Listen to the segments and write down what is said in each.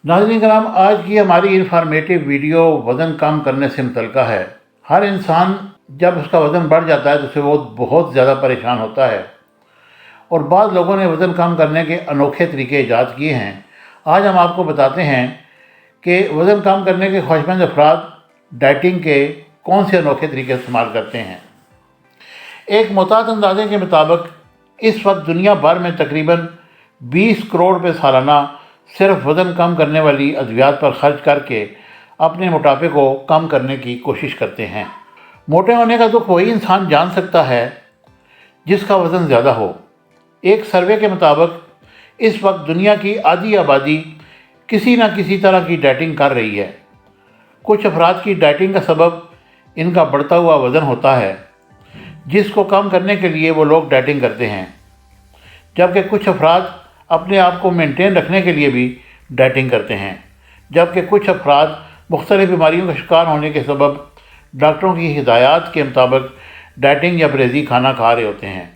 नाज़रीन कराम, आज की हमारी इंफॉर्मेटिव वीडियो वज़न कम करने से मुतल्लिक़ है। हर इंसान जब उसका वज़न बढ़ जाता है तो उसे वो बहुत ज़्यादा परेशान होता है और बाद लोगों ने वज़न कम करने के अनोखे तरीके ईजाद किए हैं। आज हम आपको बताते हैं कि वज़न कम करने के ख्वाहिशमंद अफराद डाइटिंग के कौन से अनोखे तरीके इस्तेमाल करते हैं। एक मोहतात अंदाजे के मुताबिक इस वक्त दुनिया भर में तकरीबन 20 करोड़ रुपये सालाना सिर्फ वज़न कम करने वाली अद्वियात पर खर्च करके अपने मोटापे को कम करने की कोशिश करते हैं। मोटे होने का दुख वही इंसान जान सकता है जिसका वज़न ज़्यादा हो। एक सर्वे के मुताबिक इस वक्त दुनिया की आधी आबादी किसी न किसी तरह की डाइटिंग कर रही है। कुछ अफराद की डाइटिंग का सबब इनका बढ़ता हुआ वज़न होता है, जिसको कम करने के लिए वो लोग डाइटिंग करते हैं, जबकि कुछ अफराद अपने आप को मेंटेन रखने के लिए भी डाइटिंग करते हैं, जबकि कुछ अफराद मुख्तलिफ बीमारियों का शिकार होने के सबब डॉक्टरों की हिदायत के मुताबिक डाइटिंग या परहेज़ी खाना खा रहे होते हैं।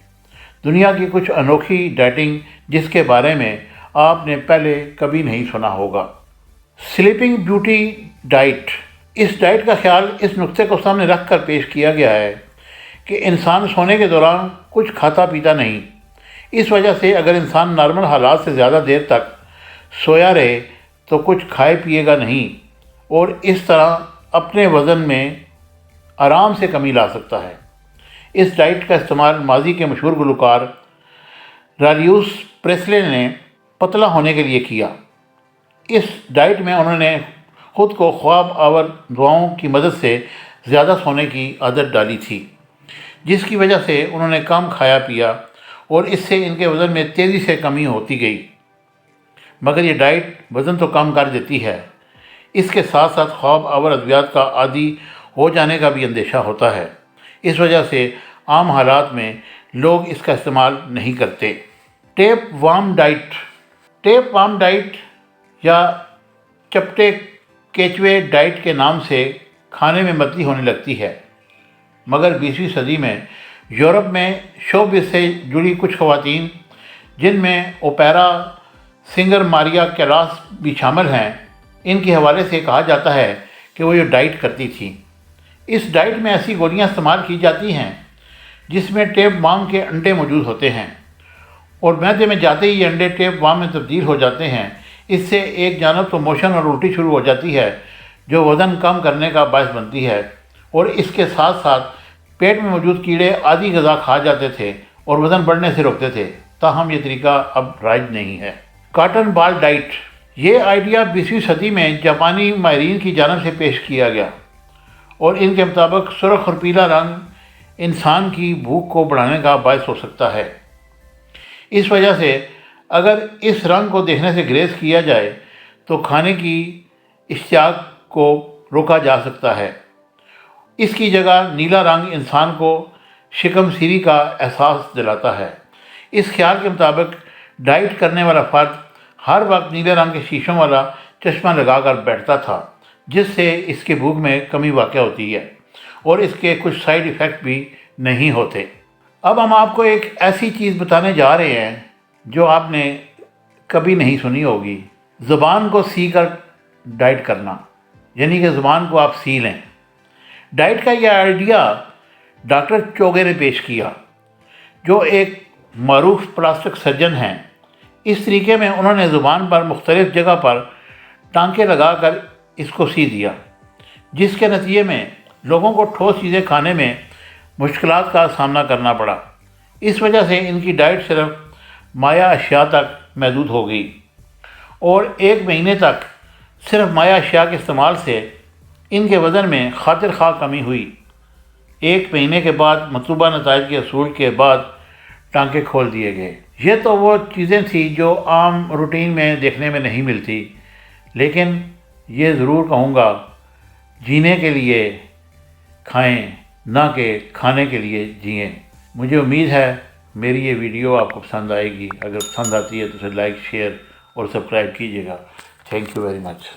दुनिया की कुछ अनोखी डाइटिंग जिसके बारे में आपने पहले कभी नहीं सुना होगा। Sleeping beauty diet. इस डाइट का ख्याल इस नुक्ते को सामने रख कर पेश किया गया है कि इंसान सोने के दौरान कुछ खाता पीता नहीं। इस वजह से अगर इंसान नॉर्मल हालात से ज़्यादा देर तक सोया रहे तो कुछ खाए पिएगा नहीं और इस तरह अपने वज़न में आराम से कमी ला सकता है। इस डाइट का इस्तेमाल माजी के मशहूर गुलकार एल्विस प्रेस्ले ने पतला होने के लिए किया। इस डाइट में उन्होंने ख़ुद को ख्वाब आवर दुआओं की मदद से ज़्यादा सोने की आदत डाली थी, जिसकी वजह से उन्होंने कम खाया पिया और इससे इनके वज़न में तेज़ी से कमी होती गई। मगर ये डाइट वज़न तो कम कर देती है, इसके साथ साथ ख्वाब आवर अद्वियात का आदी हो जाने का भी अंदेशा होता है। इस वजह से आम हालात में लोग इसका इस्तेमाल नहीं करते। Tape warm diet. Tape warm diet या चपटे केचवे डाइट के नाम से खाने में मतली होने लगती है, मगर 20वीं सदी में यूरोप में शोबिज़ से जुड़ी कुछ ख़वातीन, जिनमें ओपेरा सिंगर मारिया कैलास भी शामिल हैं, इनके हवाले से कहा जाता है कि वो ये डाइट करती थी। इस डाइट में ऐसी गोलियां इस्तेमाल की जाती हैं जिसमें टेप वार्म के अंडे मौजूद होते हैं और मैदे में जाते ही ये अंडे टेप वार्म में तब्दील हो जाते हैं। इससे एक जानब तो मोशन और उल्टी शुरू हो जाती है, जो वज़न कम करने का बायस बनती है, और इसके साथ साथ पेट में मौजूद कीड़े आधी ग़िज़ा खा जाते थे और वज़न बढ़ने से रोकते थे। ताहम ये तरीका अब राइज नहीं है। Cotton ball diet. ये आइडिया 20वीं सदी में जापानी माहिरीन की जानब से पेश किया गया और इनके मुताबिक सुर्ख और पीला रंग इंसान की भूख को बढ़ाने का बायस हो सकता है। इस वजह से अगर इस रंग को देखने से ग्रेज़ किया जाए तो खाने की इश्तियाक को रोका जा सकता है। इसकी जगह नीला रंग इंसान को शिकम सीरी का एहसास दिलाता है। इस ख्याल के मुताबिक डाइट करने वाला फ़र्द हर वक्त नीले रंग के शीशों वाला चश्मा लगाकर बैठता था, जिससे इसके भूख में कमी वाक़या होती है और इसके कुछ साइड इफ़ेक्ट भी नहीं होते। अब हम आपको एक ऐसी चीज़ बताने जा रहे हैं जो आपने कभी नहीं सुनी होगी। ज़ुबान को सी कर डाइट करना, यानी कि ज़ुबान को आप सी लें। डाइट का यह आइडिया डॉक्टर चोगे ने पेश किया, जो एक मरूफ प्लास्टिक सर्जन हैं। इस तरीके में उन्होंने ज़ुबान पर मुख्तलिफ़ जगह पर टांके लगाकर इसको सी दिया, जिसके नतीजे में लोगों को ठोस चीज़ें खाने में मुश्किलात का सामना करना पड़ा। इस वजह से इनकी डाइट सिर्फ माया अशिया तक महदूद हो गई और 1 महीने तक सिर्फ माया अशिया के इस्तेमाल से इनके वज़न में खातिर खा कमी हुई। 1 महीने के बाद मतलूबा नताइज के असूल के बाद टांके खोल दिए गए। ये तो वो चीज़ें थी जो आम रूटीन में देखने में नहीं मिलती, लेकिन ये ज़रूर कहूँगा, जीने के लिए खाएं, ना कि खाने के लिए जिएं। मुझे उम्मीद है मेरी ये वीडियो आपको पसंद आएगी। अगर पसंद आती है तो उसे लाइक, शेयर और सब्सक्राइब कीजिएगा। Thank you very much.